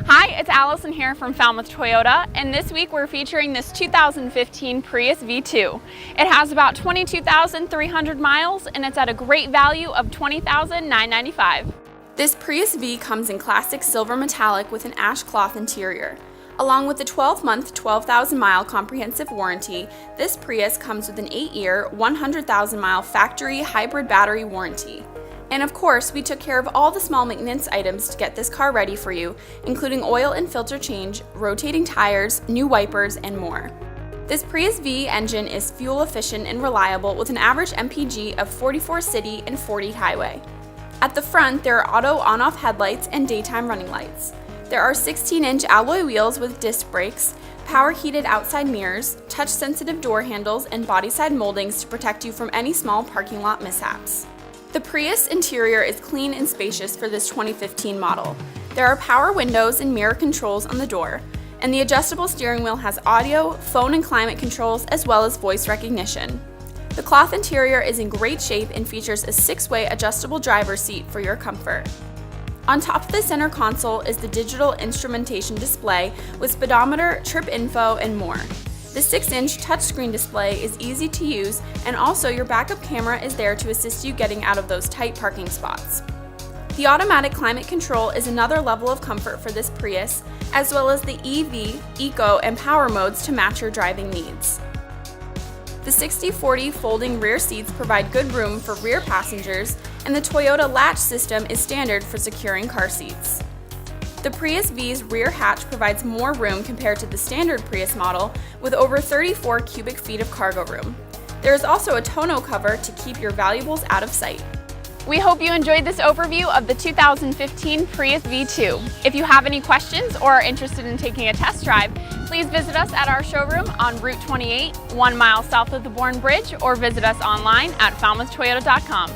Hi, it's Alison here from Falmouth Toyota, and this week we're featuring this 2015 Prius V2. It has about 22,300 miles and it's at a great value of $20,995. This Prius V comes in classic silver metallic with an ash cloth interior. Along with the 12-month, 12,000-mile comprehensive warranty, this Prius comes with an 8-year, 100,000-mile factory hybrid battery warranty. And of course, we took care of all the small maintenance items to get this car ready for you, including oil and filter change, rotating tires, new wipers, and more. This Prius V engine is fuel efficient and reliable with an average MPG of 44 city and 40 highway. At the front, there are auto on-off headlights and daytime running lights. There are 16-inch alloy wheels with disc brakes, power heated outside mirrors, touch-sensitive door handles, and body side moldings to protect you from any small parking lot mishaps. The Prius interior is clean and spacious for this 2015 model. There are power windows and mirror controls on the door, and the adjustable steering wheel has audio, phone and climate controls, as well as voice recognition. The cloth interior is in great shape and features a 6-way adjustable driver's seat for your comfort. On top of the center console is the digital instrumentation display with speedometer, trip info, and more. The 6-inch touchscreen display is easy to use, and also your backup camera is there to assist you getting out of those tight parking spots. The automatic climate control is another level of comfort for this Prius, as well as the EV, Eco, and Power modes to match your driving needs. The 60/40 folding rear seats provide good room for rear passengers, and the Toyota latch system is standard for securing car seats. The Prius V's rear hatch provides more room compared to the standard Prius model with over 34 cubic feet of cargo room. There is also a tonneau cover to keep your valuables out of sight. We hope you enjoyed this overview of the 2015 Prius V2. If you have any questions or are interested in taking a test drive, please visit us at our showroom on Route 28, 1 mile south of the Bourne Bridge, or visit us online at falmouthtoyota.com.